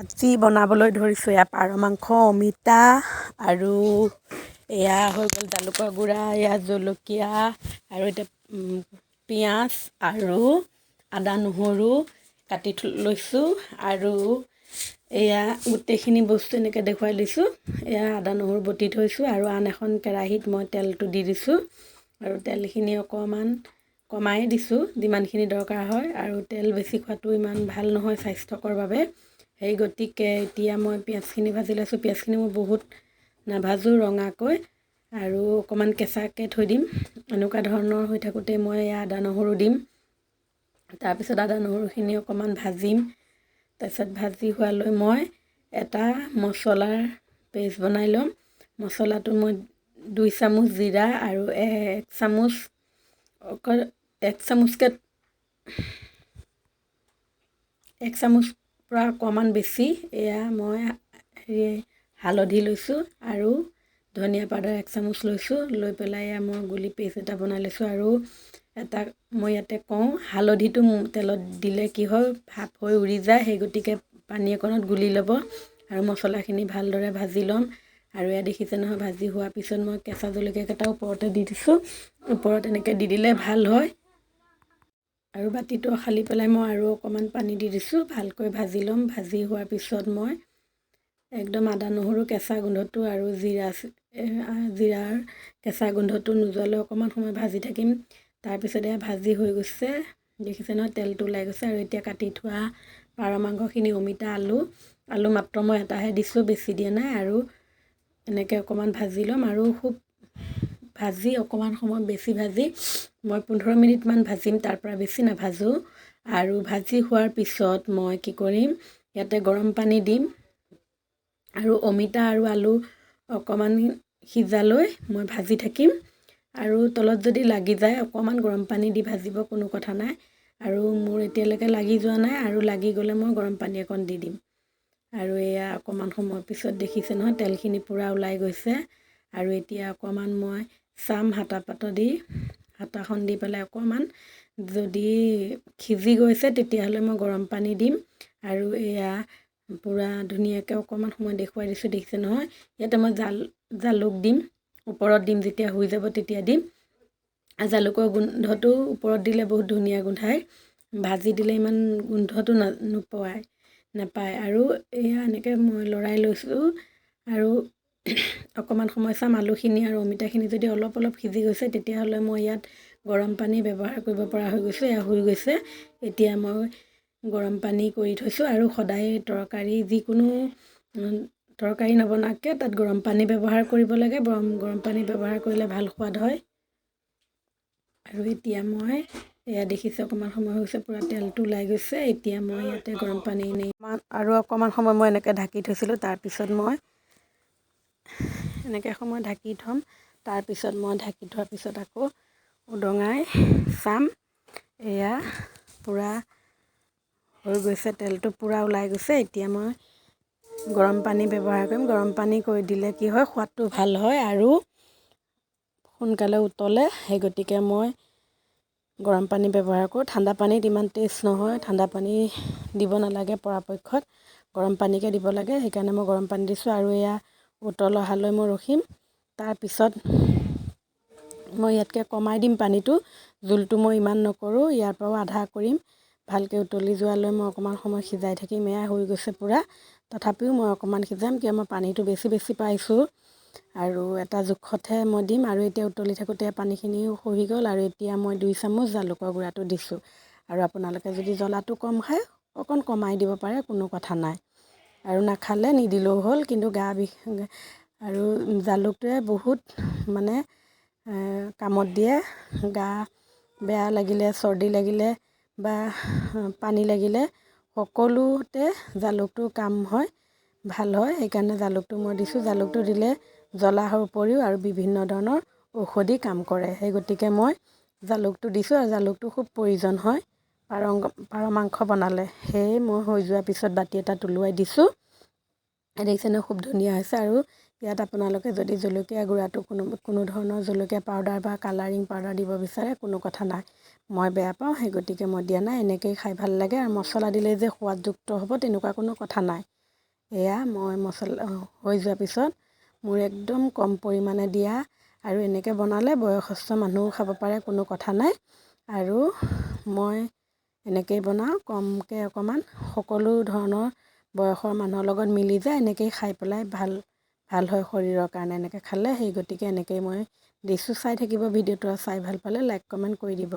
আজি বনাবলৈ ধৰিছোঁ এয়া পাৰ মাংস অমিতা আৰু এয়া হৈ গ'ল জালুকৰ গুড়া, এয়া জলকীয়া আৰু এতিয়া পিঁয়াজ আৰু আদা নহৰু কাটি লৈছোঁ আৰু এয়া গোটেইখিনি বস্তু এনেকৈ দেখুৱাই দিছোঁ। এয়া আদা নহৰু বটি থৈছোঁ আৰু আন এখন কেৰাহীত মই তেলটো দি দিছোঁ আৰু তেলখিনি অকণমান কমাই দিছোঁ যিমানখিনি দৰকাৰ হয়, আৰু তেল বেছি খোৱাটো ইমান ভাল নহয় স্বাস্থ্যকৰ বাবে। সেই গতিকে এতিয়া মই পিঁয়াজখিনি ভাজি লৈছোঁ। পিঁয়াজখিনি মই বহুত নাভাজোঁ ৰঙাকৈ আৰু অকণমান কেঁচাকৈ থৈ দিম। এনেকুৱা ধৰণৰ হৈ থাকোঁতে মই এয়া আদা নহৰু দিম। তাৰপিছত আদা নহৰুখিনি অকণমান ভাজিম। তাৰপিছত ভাজি হোৱালৈ মই এটা মছলাৰ পেষ্ট বনাই ল'ম। মছলাটো মই 2 চামুচ জিৰা আৰু 1 চামুচ অকল 1 চামুচ পৰা অকণমান বেছি এয়া মই হালধি লৈছোঁ আৰু ধনিয়া পাউডাৰ 1 চামুচ লৈছোঁ। লৈ পেলাই এয়া মই গুলি পেষ্ট এটা বনাই লৈছোঁ। আৰু এটা মই ইয়াতে কওঁ, হালধিটো তেলত দিলে কি হয় ভাপ হৈ উৰি যায়, সেই গতিকে পানী অকণত গুলি ল'ব আৰু মছলাখিনি ভালদৰে ভাজি ল'ম। আৰু এয়া দেখিছে নহয়, ভাজি হোৱাৰ পিছত মই কেঁচা জলকীয়া কেইটা ওপৰতে দি দিছোঁ। ওপৰত এনেকৈ দি দিলে ভাল হয়। আৰু বাতিটো খালি পেলাই মই আৰু অকণমান পানী দি দিছোঁ। ভালকৈ ভাজি ল'ম। ভাজি হোৱাৰ পিছত মই একদম আদা নহৰু কেঁচা গোন্ধটো আৰু জিৰাৰ কেঁচা গোন্ধটো নোযোৱালৈ অকণমান সময় ভাজি থাকিম। তাৰপিছত এয়া ভাজি হৈ গৈছে, দেখিছে নহয় তেলটো ওলাই গৈছে। আৰু এতিয়া কাটি থোৱা পাৰ মাংসখিনি, অমিতা, আলু মাত্ৰ মই এটাহে দিছোঁ, বেছি দিয়া নাই। আৰু এনেকৈ অকণমান ভাজি ল'ম আৰু খুব ভাজি অকণমান সময় বেছি ভাজি মই 15 মিনিটমান ভাজিম, তাৰ পৰা বেছি নাভাজোঁ। আৰু ভাজি হোৱাৰ পিছত মই কি কৰিম, ইয়াতে গৰম পানী দিম আৰু অমিতা আৰু আলু অকণমান সিজালৈ মই ভাজি থাকিম। আৰু তলত যদি লাগি যায় অকণমান গৰম পানী দি ভাজিব, কোনো কথা নাই। আৰু মোৰ এতিয়ালৈকে লাগি যোৱা নাই, আৰু লাগি গ'লে মই গৰম পানী অকণ দি দিম। আৰু এয়া অকণমান সময়ৰ পিছত দেখিছে নহয় তেলখিনি পূৰা ওলাই গৈছে। আৰু এতিয়া অকণমান মই চাম হাতাখন দি পেলাই অকণমান যদি সিজি গৈছে তেতিয়াহ'লে মই গৰম পানী দিম। আৰু এয়া পূৰা ধুনীয়াকৈ অকণমান সময় দেখুৱাই দিছোঁ, দেখিছে নহয়। ইয়াতে মই জালুক দিম, ওপৰত দিম, যেতিয়া হৈ যাব তেতিয়া দিম। জালুকৰ গোন্ধটো ওপৰত দিলে বহুত ধুনীয়া গোন্ধায়, ভাজি দিলে ইমান গোন্ধটো নাপায়। আৰু এয়া এনেকৈ মই লৰাই লৈছোঁ আৰু অকণমান সময় চাম। আলুখিনি আৰু অমিতাখিনি যদি অলপ সিজি গৈছে তেতিয়াহ'লে মই ইয়াত গৰম পানী ব্যৱহাৰ কৰিব পৰা হৈ গৈছোঁ। এয়া হৈ গৈছে। এতিয়া মই গৰম পানী কৰি থৈছোঁ, আৰু সদায় যিকোনো তৰকাৰী নবনাকৈ তাত গৰম পানী ব্যৱহাৰ কৰিব লাগে। গৰম পানী ব্যৱহাৰ কৰিলে ভাল সোৱাদ হয়। আৰু এতিয়া মই এয়া দেখিছোঁ অকণমান সময় হৈছে, পূৰা তেলটো ওলাই গৈছে। এতিয়া মই ইয়াতে গৰম পানী আৰু অকণমান সময় মই এনেকৈ ঢাকি থৈছিলোঁ। তাৰপিছত মই এনেকৈ সময় ঢাকি থ'ম। তাৰপিছত মই ঢাকি থোৱাৰ পিছত আকৌ উদঙাই চাম। এয়া পূৰা হৈ গৈছে, তেলটো পূৰা ওলাই গৈছে। এতিয়া মই গৰম পানী ব্যৱহাৰ কৰিম। গৰম পানী কৰি দিলে কি হয়, সোৱাদটো ভাল হয় আৰু সোনকালে উতলে। সেই গতিকে মই গৰম পানী ব্যৱহাৰ কৰোঁ। ঠাণ্ডা পানীত ইমান টেষ্ট নহয়, ঠাণ্ডা পানী দিব নালাগে পৰাপক্ষত, গৰম পানীকে দিব লাগে। সেইকাৰণে মই গৰম পানী দিছোঁ। আৰু এয়া উতল অহালৈ মই ৰখিম। তাৰপিছত মই ইয়াতকৈ কমাই দিম পানীটো, জোলটো মই ইমান নকৰোঁ, ইয়াৰ পৰাও আধা কৰিম। ভালকৈ উতলি যোৱালৈ মই অকণমান সময় সিজাই থাকিম। এয়া হৈ গৈছে পূৰা, তথাপিও মই অকণমান সিজাম, কিয় মই পানীটো বেছি পাইছোঁ আৰু এটা জোখতহে মই দিম। আৰু এতিয়া উতলি থাকোঁতে পানীখিনিও সহি গ'ল। আৰু এতিয়া মই 2 চামুচ জালুকৰ গুড়াটো দিছোঁ। আৰু আপোনালোকে যদি জ্বলাটো কম খায় অকণ কমাই দিব পাৰে, কোনো কথা নাই। আৰু নাখালে নিদিলেও হ'ল, কিন্তু আৰু জালুকটোৱে বহুত মানে কামত দিয়ে। গা বেয়া লাগিলে, চৰ্দি লাগিলে বা পানী লাগিলে সকলোতে জালুকটো কাম হয়, ভাল হয়। সেইকাৰণে জালুকটো মই দিছোঁ। জালুকটো দিলে জ্বলাৰ উপৰিও আৰু বিভিন্ন ধৰণৰ ঔষধি কাম কৰে। সেই গতিকে মই জালুকটো দিছোঁ, আৰু জালুকটো খুব প্ৰয়োজন হয় পাৰ মাংস বনালে। সেয়ে মই হৈ যোৱাৰ পিছত বাতি এটাত ওলোৱাই দিছোঁ। দেখিছে নহয় খুব ধুনীয়া হৈছে। আৰু ইয়াত আপোনালোকে যদি জলকীয়া গুড়াটো কোনো ধৰণৰ জলকীয়া পাউডাৰ বা কালাৰিং পাউডাৰ দিব বিচাৰে, কোনো কথা নাই। মই বেয়া পাওঁ, সেই গতিকে মই দিয়া নাই। এনেকৈয়ে খাই ভাল লাগে। আৰু মছলা দিলে যে সোৱাদযুক্ত হ'ব তেনেকুৱা কোনো কথা নাই। এয়া মই মছলা হৈ যোৱাৰ পিছত মোৰ একদম কম পৰিমাণে দিয়া, আৰু এনেকৈ বনালে বয়সস্থ মানুহো খাব পাৰে, কোনো কথা নাই। আৰু মই এনেকৈয়ে বনাওঁ, কমকৈ অকণমান, সকলো ধৰণৰ বয়সৰ মানুহৰ লগত মিলি যায়, এনেকৈয়ে খাই পেলাই ভাল হয় শৰীৰৰ কাৰণে এনেকৈ খালে। সেই গতিকে এনেকৈয়ে মই দিছোঁ। চাই থাকিব ভিডিঅ'টো, আৰু চাই ভাল পালে লাইক কমেণ্ট কৰি দিব।